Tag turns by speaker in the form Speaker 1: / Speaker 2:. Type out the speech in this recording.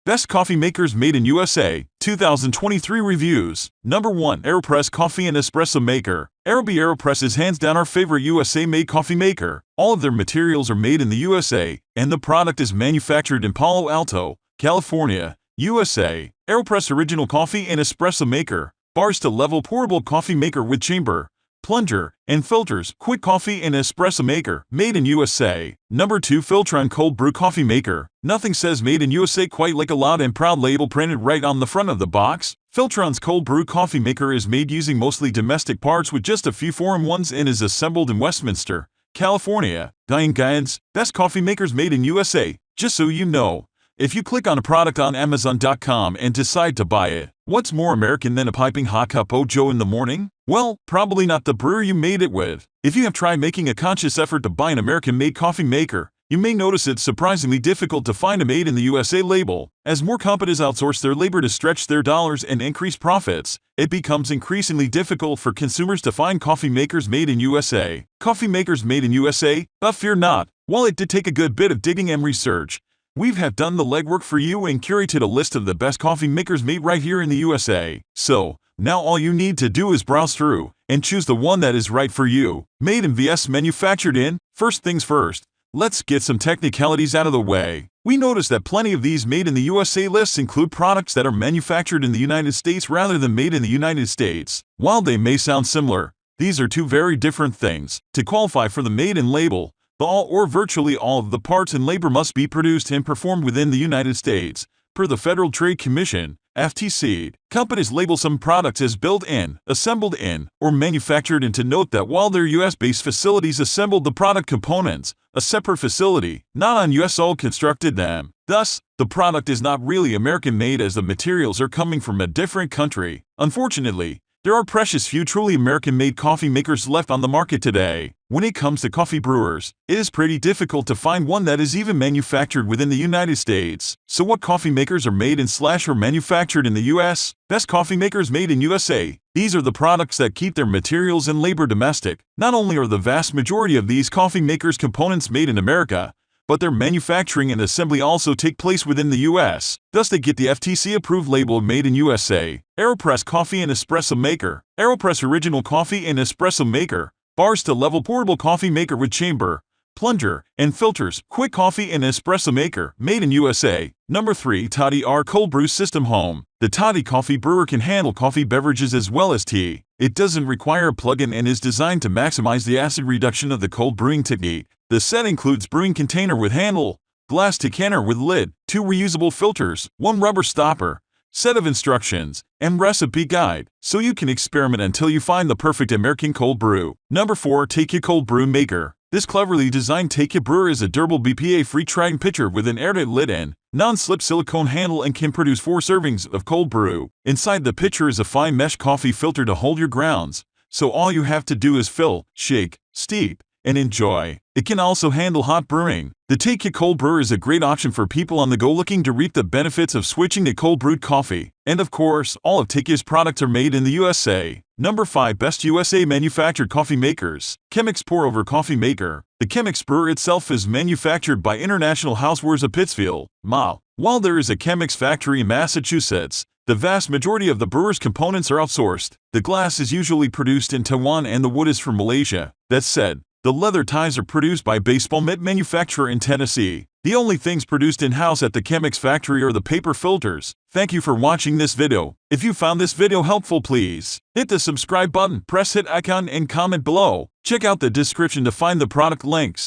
Speaker 1: Best Coffee Makers Made in USA, 2023 Reviews. Number 1. Aeropress Coffee and Espresso Maker. Aeropress is hands down our favorite USA-made coffee maker. All of their materials are made in the USA, and the product is manufactured in Palo Alto, California, USA. Aeropress Original Coffee and Espresso Maker. Bars to level portable coffee maker with chamber, plunger, and filters. Quick coffee and espresso maker, made in USA. Number 2. Filtron Cold Brew Coffee Maker. Nothing says made in USA quite like a loud and proud label printed right on the front of the box. Filtron's Cold Brew Coffee Maker is made using mostly domestic parts with just a few foreign ones and is assembled in Westminster, California. Guides, Best Coffee Makers Made in USA. Just so you know, if you click on a product on Amazon.com and decide to buy it, what's more American than a piping hot cup of Joe in the morning? Well, probably not the brewer you made it with. If you have tried making a conscious effort to buy an American-made coffee maker, you may notice it's surprisingly difficult to find a Made in the USA label. As more companies outsource their labor to stretch their dollars and increase profits, it becomes increasingly difficult for consumers to find coffee makers made in USA. Coffee makers made in USA? But fear not. While it did take a good bit of digging and research, we have done the legwork for you and curated a list of the best coffee makers made right here in the USA. So, now all you need to do is browse through and choose the one that is right for you. Made in vs manufactured in. First things first, let's get some technicalities out of the way. We notice that plenty of these Made in the USA lists include products that are manufactured in the United States rather than made in the United States. While they may sound similar, these are two very different things. To qualify for the Made in label, all or virtually all of the parts and labor must be produced and performed within the United States, per the Federal Trade Commission, FTC. Companies label some products as built in, assembled in, or manufactured in. To note that while their US-based facilities assembled the product components, a separate facility, not on US soil, constructed them. Thus, the product is not really American-made as the materials are coming from a different country. Unfortunately, there are precious few truly American-made coffee makers left on the market today. When it comes to coffee brewers, it is pretty difficult to find one that is even manufactured within the United States. So what coffee makers are made in / or manufactured in the US? Best Coffee Makers Made in USA. These are the products that keep their materials and labor domestic. Not only are the vast majority of these coffee makers components made in America, but their manufacturing and assembly also take place within the US. Thus they get the FTC-approved label Made in USA. Aeropress Coffee and Espresso Maker. Aeropress Original Coffee and Espresso Maker. Bars to level portable coffee maker with chamber, plunger, and filters. Quick coffee and espresso maker, made in USA. Number 3. Toddy R Cold Brew System Home. The Toddy coffee brewer can handle coffee beverages as well as tea. It doesn't require a plug-in and is designed to maximize the acid reduction of the cold brewing technique. The set includes brewing container with handle, glass decanter with lid, 2 reusable filters, 1 rubber stopper, set of instructions, and recipe guide, so you can experiment until you find the perfect American cold brew. Number 4. Take-Ya Cold Brew Maker. This cleverly designed Take-Ya brewer is a durable BPA-free Triton pitcher with an airtight lid and non-slip silicone handle and can produce 4 servings of cold brew. Inside the pitcher is a fine mesh coffee filter to hold your grounds, so all you have to do is fill, shake, steep, and enjoy. It can also handle hot brewing. The Take-Ya Cold Brewer is a great option for people on the go looking to reap the benefits of switching to cold brewed coffee. And of course, all of Take-Ya's products are made in the USA. Number 5. Best USA Manufactured Coffee Makers. Chemex Pour-Over Coffee Maker. The Chemex brewer itself is manufactured by International Housewares of Pittsfield, MA. While there is a Chemex factory in Massachusetts, the vast majority of the brewer's components are outsourced. The glass is usually produced in Taiwan and the wood is from Malaysia. That said, the leather ties are produced by baseball mitt manufacturer in Tennessee. The only things produced in-house at the Chemex factory are the paper filters. Thank you for watching this video. If you found this video helpful, please hit the subscribe button, press hit icon, and comment below. Check out the description to find the product links.